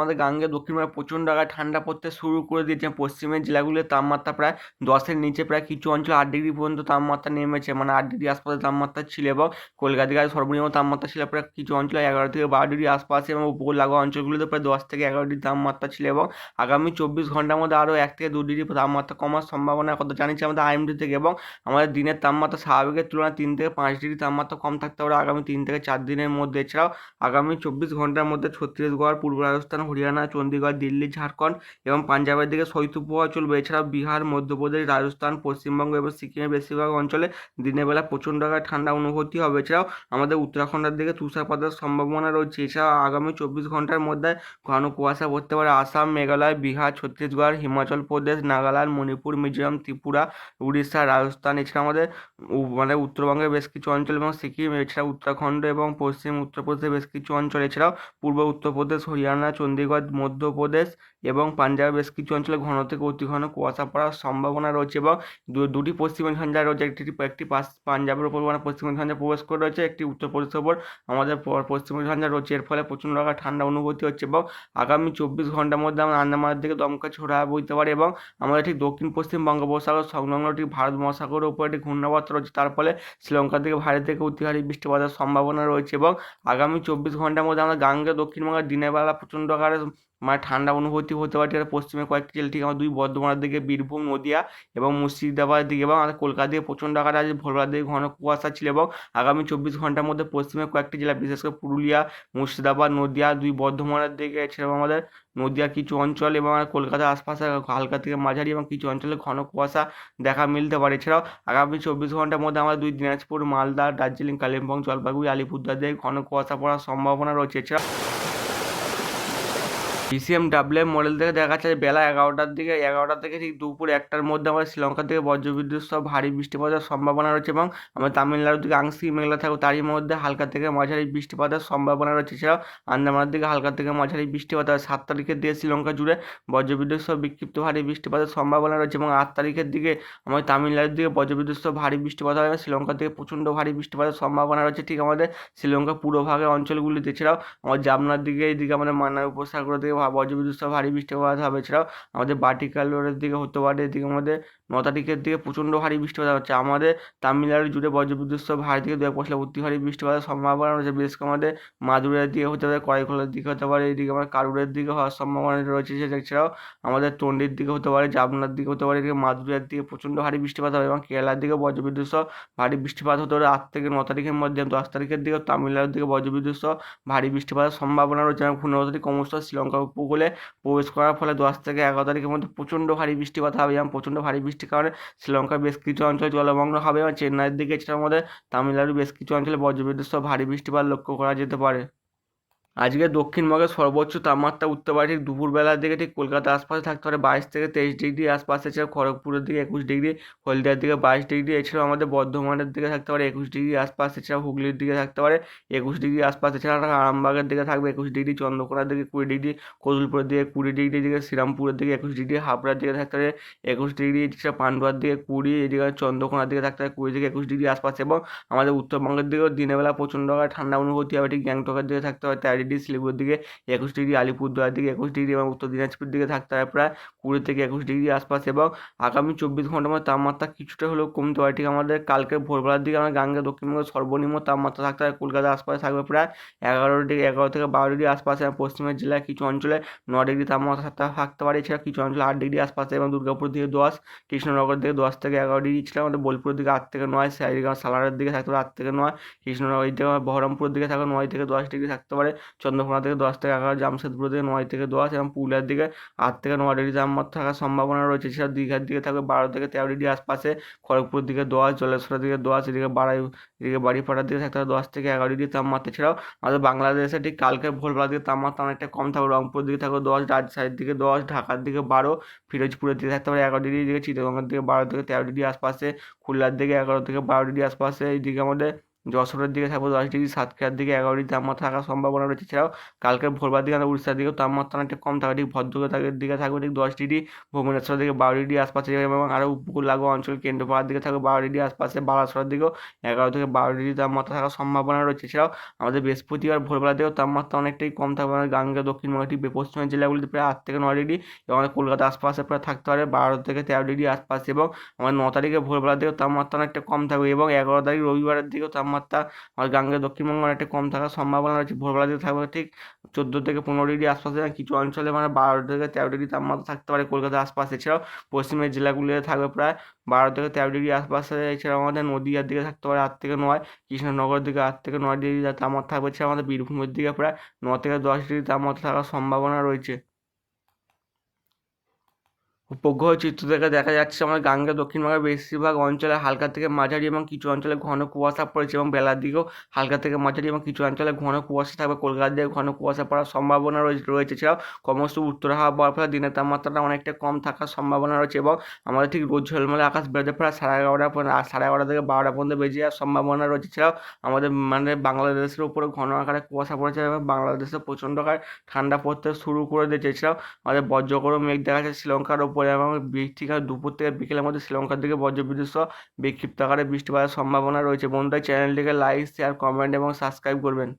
আমাদের গাঙ্গে দক্ষিণবঙ্গে প্রচণ্ড আকারে ঠান্ডা পড়তে শুরু করে দিয়েছে। পশ্চিমের জেলাগুলির তাপমাত্রা প্রায় 10-এর নিচে, প্রায় কিছু অঞ্চলে 8 ডিগ্রি পর্যন্ত তাপমাত্রা নেমেছে, মানে 8 ডিগ্রি আশপাশে তাপমাত্রা ছিল। এবং কলকাতা থেকে সর্বনিম্ন তাপমাত্রা ছিল প্রায় কিছু অঞ্চলে 11 থেকে 12 ডিগ্রি আশপাশে, এবং উপকূল লাগোয়া অঞ্চলগুলিতে প্রায় 10 থেকে 11 ডিগ্রি তাপমাত্রা ছিল। এবং আগামী 24 ঘন্টার মধ্যে আরও 1 থেকে 2 ডিগ্রি তাপমাত্রা কমার সম্ভাবনার কথা জানিয়েছে আমাদের আইএমডি থেকে। এবং আমাদের দিনের তাপমাত্রা স্বাভাবিকের তুলনায় 3 থেকে 5 ডিগ্রি তাপমাত্রা কম থাকতে পারে আগামী 3 থেকে 4 দিনের মধ্যে। এছাড়াও আগামী 24 ঘন্টার মধ্যে ছত্তিশগড়, পূর্ব রাজস্থান, হরিয়ানা, চণ্ডীগড়, দিল্লি, ঝাড়খণ্ড এবং পাঞ্জাবের দিকে শৈত্যপ্রবাহ চলবে। এছাড়াও বিহার, মধ্যপ্রদেশ, রাজস্থান, পশ্চিমবঙ্গ এবং সিকিমের বেশিরভাগ অঞ্চলে দিনের বেলা প্রচণ্ড আকারে ঠান্ডা অনুভূতি হবে। এছাড়াও আমাদের উত্তরাখণ্ডের দিকে তুষারপাতের সম্ভাবনা রয়েছে। এছাড়াও আগামী 24 ঘন্টার মধ্যে ঘন কুয়াশা পড়তে পারে আসাম, মেঘালয়, বিহার, ছত্তিশগড়, হিমাচল প্রদেশ, নাগাল্যান্ড, মণিপুর, মিজোরাম, ত্রিপুরা, উড়িষ্যা, রাজস্থান। এছাড়া আমাদের মানে উত্তরবঙ্গের বেশ কিছু অঞ্চল এবং সিকিম, এছাড়া উত্তরাখণ্ড এবং পশ্চিম উত্তরপ্রদেশের বেশ কিছু অঞ্চল, এছাড়াও পূর্ব উত্তরপ্রদেশ, হরিয়ানা, চণ্ডীগড়, মধ্যপ্রদেশ এবং পাঞ্জাবের বেশ কিছু অঞ্চলে ঘন থেকে অতি ঘন কুয়াশা পড়ার সম্ভাবনা রয়েছে। এবং দুটি পশ্চিমী ঝঞ্ঝা রয়েছে, একটি পাঞ্জাবের উপর মানে পশ্চিমী ঝঞ্ঝা প্রবেশ করে রয়েছে, একটি উত্তরপ্রদেশের উপর আমাদের পশ্চিমী ঝঞ্ঝা রয়েছে। এর ফলে প্রচণ্ড আকারে ঠান্ডা অনুভূতি হচ্ছে। এবং আগামী 24 ঘন্টার মধ্যে আমরা আন্দামানের দিকে দমকা ছোড়া বইতে পারে। এবং আমাদের ঠিক দক্ষিণ পশ্চিম বঙ্গোপসাগর সংলগ্ন ঠিক ভারত মহাসাগরের উপর একটি ঘূর্ণাবর্ত রয়েছে, তার ফলে শ্রীলঙ্কা থেকে ভারী থেকে অতি ভারী বৃষ্টিপাতের সম্ভাবনা রয়েছে। এবং আগামী 24 ঘন্টার মধ্যে আমরা গাঙ্গে দক্ষিণবঙ্গের দিনের বেলা প্রচণ্ড আকারে মানে ঠান্ডা অনুভূতি হতে পারে। ঠিক পশ্চিমে কয়েকটি জেলা ঠিক আমার বর্ধমানের দিকে, বীরভূম, নদিয়া এবং মুর্শিদাবাদের দিকে, এবং আমাদের কলকাতা দিকে প্রচণ্ড আকারে আজ ভোরবেলার দিকে ঘন কুয়াশা ছিল। এবং আগামী 24 ঘন্টার মধ্যে পশ্চিমে কয়েকটি জেলা, বিশেষ করে পুরুলিয়া, মুর্শিদাবাদ, নদিয়া, বর্ধমানের দিকে, এছাড়াও আমাদের নদিয়ার কিছু অঞ্চল এবং কলকাতার আশপাশে হালকা থেকে মাঝারি এবং কিছু অঞ্চলে ঘন কুয়াশা দেখা মিলতে পারে। এছাড়াও আগামী 24 ঘন্টার মধ্যে আমাদের দিনাজপুর, মালদা, দার্জিলিং, কালিম্পং, জলপাইগুড়ি, আলিপুরদুয়ার দিকে ঘন কুয়াশা পড়ার সম্ভাবনা রয়েছে। এছাড়া DCMW মডেল থেকে দেখা যাচ্ছে বেলা 11টা থেকে ঠিক দুপুর 1টার মধ্যে আমাদের শ্রীলঙ্কা থেকে বজ্রবিদ্যুৎ সহ ভারী বৃষ্টিপাতের সম্ভাবনা রয়েছে। এবং আমাদের তামিলনাড়ুর দিকে আংশিক মেঘলা থাকবে, তারই মধ্যে হালকা থেকে মাঝারি বৃষ্টিপাতের সম্ভাবনা রয়েছে। এছাড়াও আন্দামানের দিকে হালকা থেকে মাঝারি বৃষ্টিপাত হবে। 7 তারিখের দিকে শ্রীলঙ্কা জুড়ে বজ্রবিদ্যুৎ সহ বিক্ষিপ্ত ভারী বৃষ্টিপাতের সম্ভাবনা রয়েছে। এবং 8 তারিখের দিকে আমাদের তামিলনাড়ুর দিকে বজ্রবিদ্যুৎ সহ ভারী বৃষ্টিপাত হবে। শ্রীলঙ্কা থেকে প্রচণ্ড ভারী বৃষ্টিপাতের সম্ভাবনা রয়েছে ঠিক আমাদের শ্রীলঙ্কা পুরোভাগের অঞ্চলগুলিতে। এছাড়াও আমার জামনার দিকে, এইদিকে আমাদের মান্নার উপসাগরের দিকে বজ্রবিদ্যুৎ সহ ভারী বৃষ্টিপাত হবে। এছাড়াও আমাদের বাটিকাল রোডের দিকে হতে পারে, এদিকে আমাদের 9 তারিখের দিকে প্রচণ্ড ভারী বৃষ্টিপাত হচ্ছে। আমাদের তামিলনাড়ু জুড়ে বজ্রবিদ্যুৎ সহ ভারী থেকে 2 পশলা অতি ভারী বৃষ্টিপাতের সম্ভাবনা রয়েছে। বিশেষ করে আমাদের মাদুরের দিকে হতে পারে, করাইখোলার দিকে হতে পারে, এইদিকে আমার কারুরের দিকে হওয়ার সম্ভাবনা রয়েছে। এছাড়াও আমাদের টন্ডির দিকে হতে পারে, জামনার দিকে হতে পারে, এদিকে মাদুরের দিকে প্রচণ্ড ভারী বৃষ্টিপাত হবে। এবং কেরালার দিকে বজ্রবিদ্যুৎ সহ ভারী বৃষ্টিপাত হতে পারে 8 থেকে 9 তারিখের মধ্যে। 10 তারিখের দিকে তামিলনাড়ুর দিকে বজ্রবিদ্যুৎ সহ ভারী বৃষ্টিপাতের সম্ভাবনা রয়েছে। এবং 15 তারিখ ক্রমশ শ্রীলঙ্কা উপকূলে প্রবেশ করার ফলে 10 থেকে 11 তারিখের মধ্যে প্রচণ্ড ভারী বৃষ্টিপাত হবে। এবং প্রচণ্ড ভারী বৃষ্টির কারণে শ্রীলঙ্কার বেশ কিছু অঞ্চল জলমগ্ন হবে। এবং চেন্নাইয়ের দিকে, এছাড়াও আমাদের তামিলনাড়ুর বেশ কিছু অঞ্চলে বজ্রবিদ্যুৎ সহ ভারী বৃষ্টিপাত লক্ষ্য করা যেতে পারে। আজকে দক্ষিণবঙ্গের সর্বোচ্চ তাপমাত্রা উত্তরবঙ্গে ঠিক দুপুরবেলার দিকে ঠিক কলকাতার আশপাশে থাকতে পারে 22 থেকে 23 ডিগ্রি আশপাশে। এছাড়া খড়গপুরের দিকে 21 ডিগ্রি, হলদিয়ার দিকে 22 ডিগ্রি, এছাড়াও আমাদের বর্ধমানের দিকে থাকতে পারে 21 ডিগ্রি আশপাশ। এছাড়াও হুগলির দিকে থাকতে পারে 21 ডিগ্রি আশপাশ। এছাড়া আরামবাগের দিকে থাকবে 21 ডিগ্রি, চন্দ্রকোনার দিকে 20 ডিগ্রি, কতুলপুরের দিকে 20 ডিগ্রি, দিকে শ্রীরামপুরের দিকে 21 ডিগ্রি, হাবড়ার দিকে থাকতে পারে 21 ডিগ্রি, এছাড়া পান্ডুয়ার দিকে 20, এদিকে চন্দ্রকোনার দিকে থাকতে পারে 20 থেকে 21 ডিগ্রি আশপাশ। এবং আমাদের উত্তরবঙ্গের দিকেও দিনের বেলা প্রচণ্ড ঠান্ডা অনুভূতি হবে। ঠিক গ্যাংটকের দিকে থাকতে পারে 13 ডিগ্রি, শিলিগুড়ির দিকে 21 ডিগ্রি, আলিপুরদুয়ার দিকে 21 ডিগ্রি এবং উত্তর দিনাজপুর দিকে থাকতে হবে প্রায় 20 থেকে 21 ডিগ্রি আশপাশ। এবং আগামী 24 ঘন্টার মধ্যে তাপমাত্রা কিছুটা হলেও কমতে পারে। ঠিক আমাদের কালকে ভোরবেলার দিকে আমরা গাঙ্গে দক্ষিণবঙ্গের সর্বনিম্ন তাপমাত্রা থাকতে হবে কলকাতার আশপাশে থাকবে প্রায় 11 থেকে 12 ডিগ্রি আশপাশে। এবং পশ্চিমের জেলায় কিছু অঞ্চলে 9 ডিগ্রি তাপমাত্রা থাকতে পারে। এছাড়া কিছু অঞ্চলে 8 ডিগ্রি আশপাশে। এবং দুর্গাপুর দিকে 10, কৃষ্ণনগর দিকে 10 থেকে 11 ডিগ্রি ছিল। আমাদের বোলপুরের দিকে 8 থেকে 9, সালারের দিকে থাকতে পারে 8 থেকে 9, কৃষ্ণনগর দিকে বহরমপুরের দিকে থাকবে 9 থেকে 10 ডিগ্রি থাকতে পারে, চন্দ্রকোনা থেকে 10 থেকে 11, জামশেদপুর থেকে 9 থেকে 10 এবং পুরুলিয়ার দিকে 8 থেকে 9 ডিগ্রি তাপমাত্রা থাকার সম্ভাবনা রয়েছে। এছাড়া দীঘার দিকে থাকবে 12 থেকে 13 ডিগ্রি আশপাশে, খড়গপুরের দিকে 10, জলেশ্বরের দিকে 10, এদিকে বাড়িপাড়ার দিকে থাকতে হবে 10 থেকে 11 ডিগ্রি তাপমাত্রা। এছাড়াও আমাদের বাংলাদেশে ঠিক কালকে ভোরবেলার দিকে তাপমাত্রা অনেকটা কম থাকবে। রংপুরের দিকে থাকবে 10, রাজশাহীর দিকে 10, ঢাকার দিকে 12, ফিরোজপুরের দিকে থাকতে পারে 11 ডিগ্রি, দিকে চিটাগংয়ের দিকে 12 থেকে 13 ডিগ্রি আশপাশে, খুলনার দিকে 11 থেকে 12 ডিগ্রি আশপাশে, এইদিকে আমাদের যশোরের দিকে থাকবে 10 ডিগ্রি, সাতক্ষীরার দিকে 11 ডিগ্রি তাপমাত্রা থাকার সম্ভাবনা রয়েছে। এছাড়াও কালকে ভোরবার দিকে আমাদের উড়িষ্যার দিকেও তাপমাত্রা অনেকটা কম থাকবে, ঠিক ভদ্রকের দিকে থাকবে ঠিক 10 ডিগ্রি, ভুবনেশ্বরের দিকে 12 ডিগ্রি আশপাশে এবং আরও উপকূল লাগোয়া অঞ্চল কেন্দ্রপাড়ার দিকে থাকবে 12 ডিগ্রি আশপাশে, বালাসোরের দিকেও 11 থেকে 12 ডিগ্রি তাপমাত্রা থাকার সম্ভাবনা রয়েছে। এছাড়াও আমাদের বৃহস্পতিবার ভোরবেলার দিকেও তাপমাত্রা অনেকটাই কম থাকবে, আমাদের গাঙ্গেয় দক্ষিণবঙ্গের ঠিক পশ্চিমের জেলাগুলিতে প্রায় 8 থেকে 9 ডিগ্রি এবং আমাদের কলকাতার আশপাশে প্রায় থাকতে পারে 12 থেকে 13 ডিগ্রি আশপাশে, এবং আমার 9 তারিখে ভোরবেলার দিকেও তাপমাত্রা অনেকটা কম থাকবে এবং 11 তারিখ রবিবারের দিকেও তাপমাত্রা আমার গাঙ্গেয় দক্ষিণবঙ্গে অনেকটা কম থাকার সম্ভাবনা রয়েছে। ভোরবেলার দিকে থাকবে ঠিক 14 থেকে 15 ডিগ্রি আশপাশে, কিছু অঞ্চলে মানে 12 থেকে 13 ডিগ্রি তাপমাত্রা থাকতে পারে কলকাতার আশপাশে। এছাড়াও পশ্চিমের জেলাগুলিতে থাকবে প্রায় 12 থেকে 13 ডিগ্রি আশপাশে। এছাড়াও আমাদের নদীয়ার দিকে থাকতে পারে 8 থেকে 9, কৃষ্ণনগরের দিকে 8 থেকে 9 ডিগ্রি তাপমাত্রা থাকবে। এছাড়া আমাদের বীরভূমের দিকে প্রায় 9 থেকে 10 ডিগ্রি তাপমাত্রা থাকার সম্ভাবনা রয়েছে। উপগ্রহ চিত্র থেকে দেখা যাচ্ছে আমাদের গাঙ্গেয় দক্ষিণবঙ্গের বেশিরভাগ অঞ্চলে হালকা থেকে মাঝারি এবং কিছু অঞ্চলে ঘন কুয়াশা পড়েছে এবং বেলার দিকেও হালকা থেকে মাঝারি এবং কিছু অঞ্চলে ঘন কুয়াশা থাকবে। কলকাতার দিকে ঘন কুয়াশা পড়ার সম্ভাবনা রয়েছে। এছাড়াও ক্রমশ উত্তর হাওয়া বওয়ার ফলে দিনের তাপমাত্রাটা অনেকটা কম থাকার সম্ভাবনা রয়েছে এবং আমাদের ঠিক রোজ ঝলমলে আকাশ বেরোতে প্রায় 11:30 পর্যন্ত, 11:30 থেকে 12টা পর্যন্ত বেজে যাওয়ার সম্ভাবনা রয়েছে। এছাড়াও আমাদের মানে বাংলাদেশের উপরে ঘন আকারে কুয়াশা পড়েছে এবং বাংলাদেশে প্রচণ্ড আকারে ঠান্ডা পড়তে শুরু করে দিয়েছে। এছাড়াও আমাদের বজ্রগর্ভ মেঘ দেখা যাচ্ছে শ্রীলঙ্কার ওপরে এবং ঠিক আছে দুপুর থেকে বিকেলের মধ্যে শ্রীলঙ্কার দিকে বজ্রবিদ্যুৎ সহ বিক্ষিপ্ত আকারে বৃষ্টিপাতের সম্ভাবনা রয়েছে। বন্ধুরা, চ্যানেলটিকে লাইক, শেয়ার, কমেন্ট এবং সাবস্ক্রাইব করবেন।